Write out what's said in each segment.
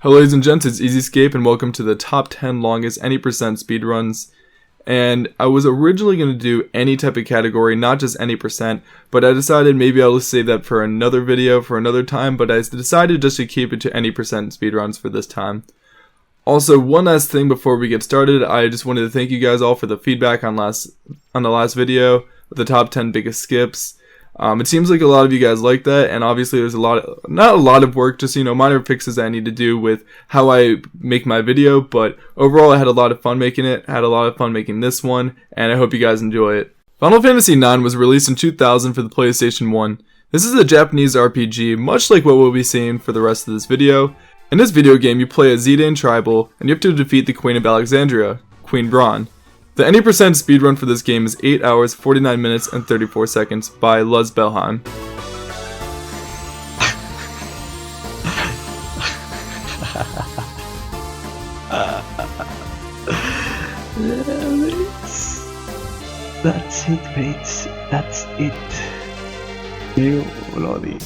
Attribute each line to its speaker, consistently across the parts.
Speaker 1: Hello ladies and gents, it's EZScape and welcome to the top 10 longest any percent speedruns. And I was originally going to do any type of category, not just any percent, but I decided maybe I'll save that for another video for another time, but I decided just to keep it to any percent speedruns for this time. Also, one last thing before we get started, I just wanted to thank you guys all for the feedback on the last video, the top 10 biggest skips. It seems like a lot of you guys like that, and obviously there's not a lot of work, just minor fixes that I need to do with how I make my video, but overall I had a lot of fun making it, had a lot of fun making this one, and I hope you guys enjoy it. Final Fantasy IX was released in 2000 for the PlayStation 1. This is a Japanese RPG, much like what we'll be seeing for the rest of this video. In this video game you play as Zidane Tribal, and you have to defeat the Queen of Alexandria, Queen Braun. The any percent speedrun for this game is 8 hours, 49 minutes, and 34 seconds by Luz Belheim.
Speaker 2: That's it, mates. That's it. You bloody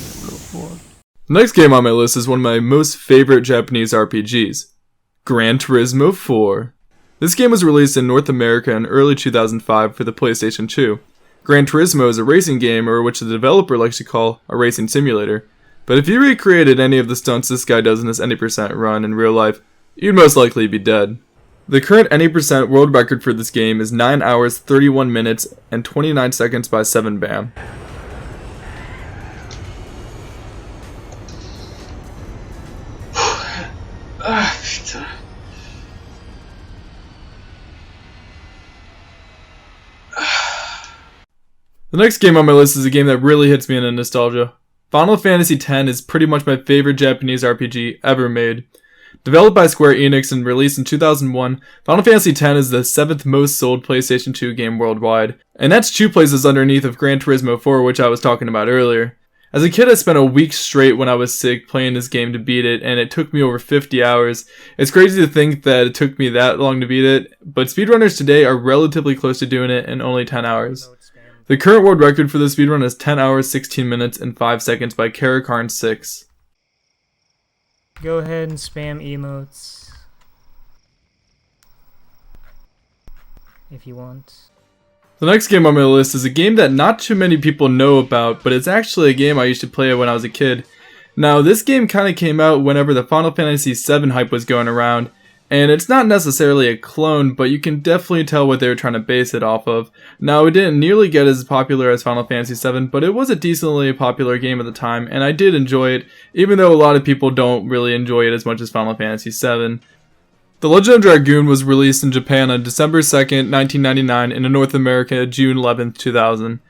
Speaker 2: blood.
Speaker 1: The next game on my list is one of my most favorite Japanese RPGs, Gran Turismo 4. This game was released in North America in early 2005 for the PlayStation 2. Gran Turismo is a racing game, or which the developer likes to call a racing simulator. But if you recreated any of the stunts this guy does in this any percent run in real life, you'd most likely be dead. The current any percent world record for this game is 9 hours, 31 minutes, and 29 seconds by 7BAM. The next game on my list is a game that really hits me in the nostalgia. Final Fantasy X is pretty much my favorite Japanese RPG ever made. Developed by Square Enix and released in 2001, Final Fantasy X is the 7th most sold PlayStation 2 game worldwide. And that's 2 places underneath of Gran Turismo 4, which I was talking about earlier. As a kid, I spent a week straight when I was sick playing this game to beat it, and it took me over 50 hours. It's crazy to think that it took me that long to beat it, but speedrunners today are relatively close to doing it in only 10 hours. The current world record for the speedrun is 10 hours, 16 minutes, and 5 seconds by Karakarn6.
Speaker 3: Go ahead and spam emotes if you want.
Speaker 1: The next game on my list is a game that not too many people know about, but it's actually a game I used to play when I was a kid. Now, this game kind of came out whenever the Final Fantasy VII hype was going around, and it's not necessarily a clone, but you can definitely tell what they were trying to base it off of. Now, it didn't nearly get as popular as Final Fantasy VII, but it was a decently popular game at the time, and I did enjoy it, even though a lot of people don't really enjoy it as much as Final Fantasy VII. The Legend of Dragoon was released in Japan on December 2nd, 1999, and in North America, June 11th, 2000.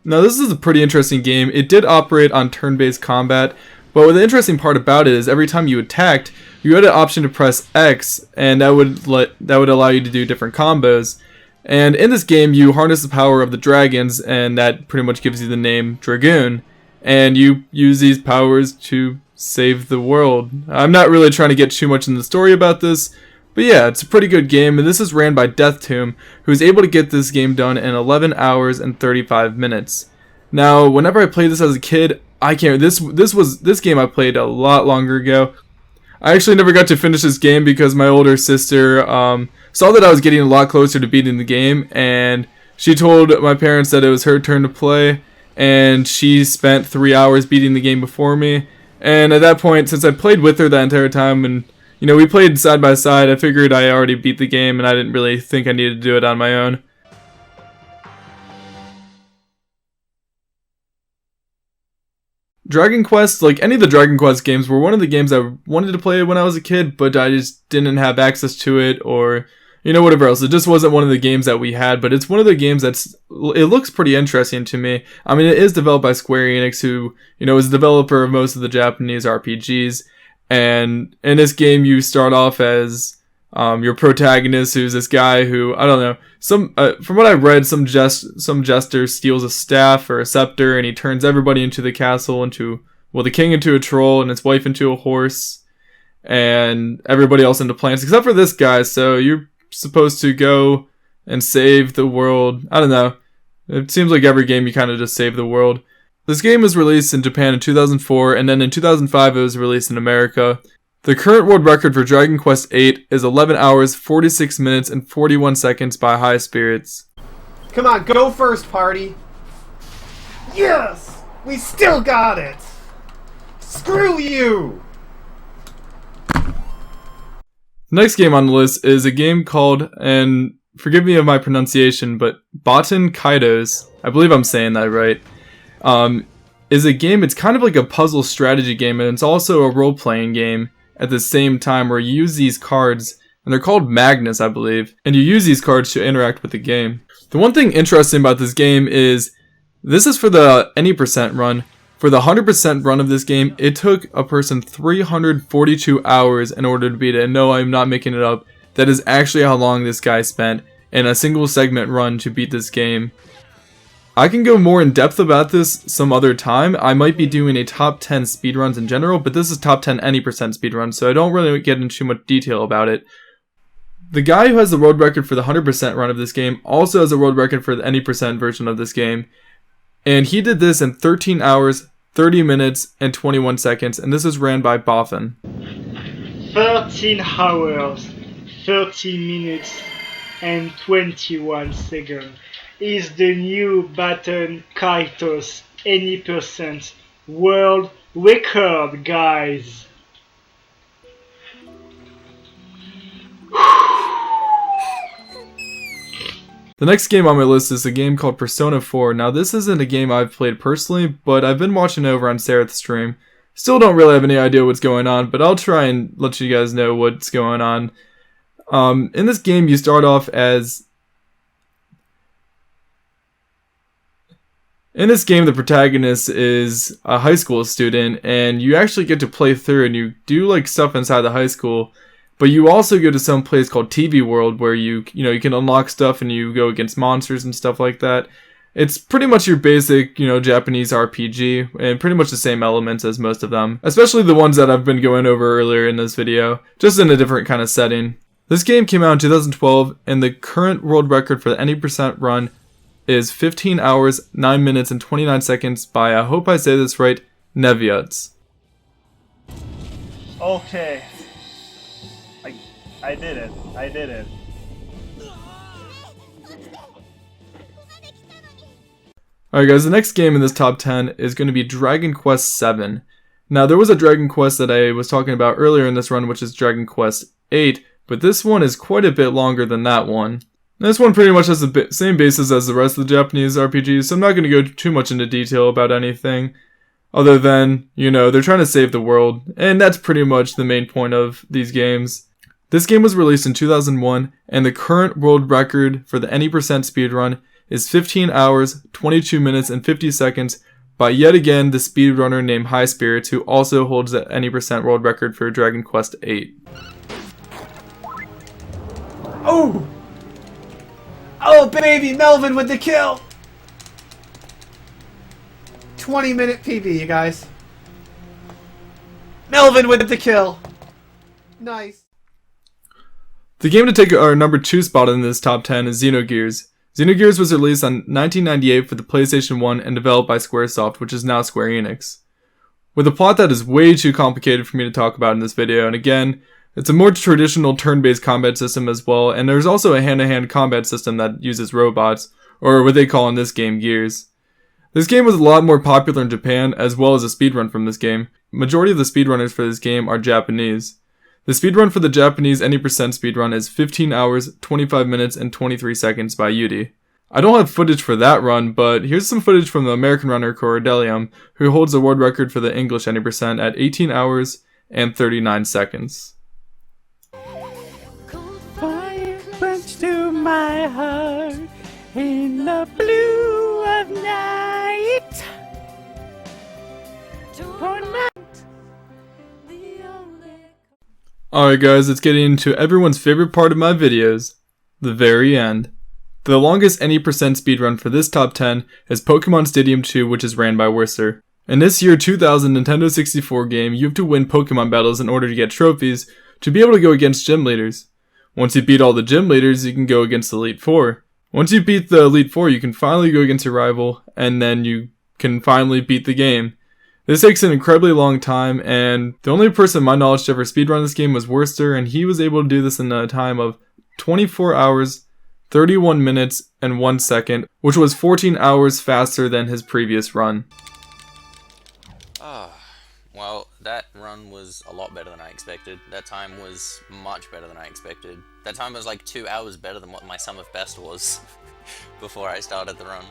Speaker 1: Now, this is a pretty interesting game. It did operate on turn-based combat, but the interesting part about it is every time you attacked, you had an option to press X, and that would allow you to do different combos. And in this game, you harness the power of the dragons, and that pretty much gives you the name Dragoon. And you use these powers to save the world. I'm not really trying to get too much in the story about this, but yeah, it's a pretty good game, and this is ran by Death Tomb, who's able to get this game done in 11 hours and 35 minutes. Now, whenever I played this as a kid, I can't. This game I played a lot longer ago. I actually never got to finish this game because my older sister saw that I was getting a lot closer to beating the game, and she told my parents that it was her turn to play, and she spent 3 hours beating the game before me. And at that point, since I played with her that entire time, and we played side by side, I figured I already beat the game, and I didn't really think I needed to do it on my own. Dragon Quest, like any of the Dragon Quest games, were one of the games I wanted to play when I was a kid, but I just didn't have access to it, or whatever else. It just wasn't one of the games that we had, but it's one of the games it looks pretty interesting to me. I mean, it is developed by Square Enix, who, is the developer of most of the Japanese RPGs, and in this game you start off as your protagonist, who's this guy who, I don't know, from what I read, some jester steals a staff or a scepter, and he turns everybody into the castle the king into a troll, and his wife into a horse, and everybody else into plants, except for this guy. So you're supposed to go and save the world. I don't know. It seems like every game you kind of just save the world. This game was released in Japan in 2004, and then in 2005 it was released in America. The current world record for Dragon Quest VIII is 11 hours, 46 minutes, and 41 seconds by High Spirits.
Speaker 4: Come on, go first, party! Yes! We still got it! Screw you!
Speaker 1: The next game on the list is a game called, and forgive me of my pronunciation, but Baten Kaitos, I believe I'm saying that right, is a game, it's kind of like a puzzle strategy game, and it's also a role-playing game at the same time where you use these cards, and they're called Magnus, I believe, and you use these cards to interact with the game. The one thing interesting about this game is, this is for the any percent run. For the 100% run of this game, it took a person 342 hours in order to beat it, and no, I'm not making it up. That is actually how long this guy spent in a single segment run to beat this game. I can go more in depth about this some other time. I might be doing a top 10 speedruns in general, but this is top 10 any percent speedruns, so I don't really get into too much detail about it. The guy who has the world record for the 100% run of this game also has a world record for the any percent version of this game. And he did this in 13 hours, 30 minutes, and 21 seconds, and this is ran by Boffin.
Speaker 5: 13 hours, 30 minutes, and 21 seconds is the new Baten Kaitos any percent world record, guys.
Speaker 1: The next game on my list is a game called Persona 4. Now this isn't a game I've played personally, but I've been watching over on Sarah's stream. Still don't really have any idea what's going on, but I'll try and let you guys know what's going on. In this game you start off as... In this game the protagonist is a high school student, and you actually get to play through and you do like stuff inside the high school. But you also go to some place called TV World where you can unlock stuff and you go against monsters and stuff like that. It's pretty much your basic, Japanese RPG, and pretty much the same elements as most of them. Especially the ones that I've been going over earlier in this video, just in a different kind of setting. This game came out in 2012, and the current world record for the any percent run is 15 hours, 9 minutes, and 29 seconds by, I hope I say this right, Neviuts.
Speaker 6: Okay. I did it.
Speaker 1: Alright guys, the next game in this top 10 is going to be Dragon Quest VII. Now there was a Dragon Quest that I was talking about earlier in this run, which is Dragon Quest VIII, but this one is quite a bit longer than that one. This one pretty much has the same basis as the rest of the Japanese RPGs, so I'm not going to go too much into detail about anything. Other than, they're trying to save the world, and that's pretty much the main point of these games. This game was released in 2001, and the current world record for the any percent speedrun is 15 hours, 22 minutes, and 50 seconds by yet again the speedrunner named High Spirits, who also holds the any percent world record for Dragon Quest VIII.
Speaker 4: Oh! Oh, baby, Melvin with the kill! 20-minute PB, you guys. Melvin with the kill. Nice.
Speaker 1: The game to take our number 2 spot in this top 10 is Xenogears. Xenogears was released in 1998 for the PlayStation 1 and developed by Squaresoft, which is now Square Enix. With a plot that is way too complicated for me to talk about in this video, and again, it's a more traditional turn-based combat system as well, and there's also a hand-to-hand combat system that uses robots, or what they call in this game gears. This game was a lot more popular in Japan, as well as a speedrun from this game. Majority of the speedrunners for this game are Japanese. The speedrun for the Japanese any percent speedrun is 15 hours, 25 minutes, and 23 seconds by Yudi. I don't have footage for that run, but here's some footage from the American runner Corridelium, who holds the world record for the English any percent at 18 hours and 39 seconds.
Speaker 2: Fire burns to my heart in the blue of night.
Speaker 1: Alright guys, it's getting into everyone's favorite part of my videos, the very end. The longest any percent speedrun for this top 10 is Pokemon Stadium 2, which is ran by Worcester. In this year 2000 Nintendo 64 game, you have to win Pokemon battles in order to get trophies to be able to go against gym leaders. Once you beat all the gym leaders, you can go against the Elite Four. Once you beat the Elite Four, you can finally go against your rival, and then you can finally beat the game. This takes an incredibly long time, and the only person in my knowledge to ever speedrun this game was Worcester, and he was able to do this in a time of 24 hours, 31 minutes, and 1 second, which was 14 hours faster than his previous run.
Speaker 6: Well, that run was a lot better than I expected. That time was much better than I expected. That time was like 2 hours better than what my sum of best was before I started the run.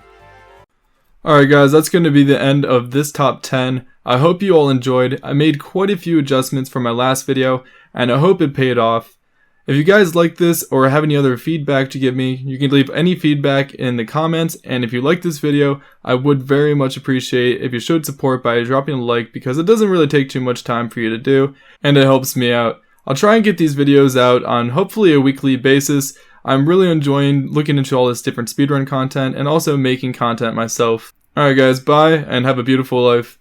Speaker 1: Alright guys, that's going to be the end of this top 10. I hope you all enjoyed. I made quite a few adjustments from my last video, and I hope it paid off. If you guys like this or have any other feedback to give me, you can leave any feedback in the comments, and if you like this video, I would very much appreciate if you showed support by dropping a like, because it doesn't really take too much time for you to do, and it helps me out. I'll try and get these videos out on hopefully a weekly basis. I'm really enjoying looking into all this different speedrun content and also making content myself. Alright guys, bye and have a beautiful life.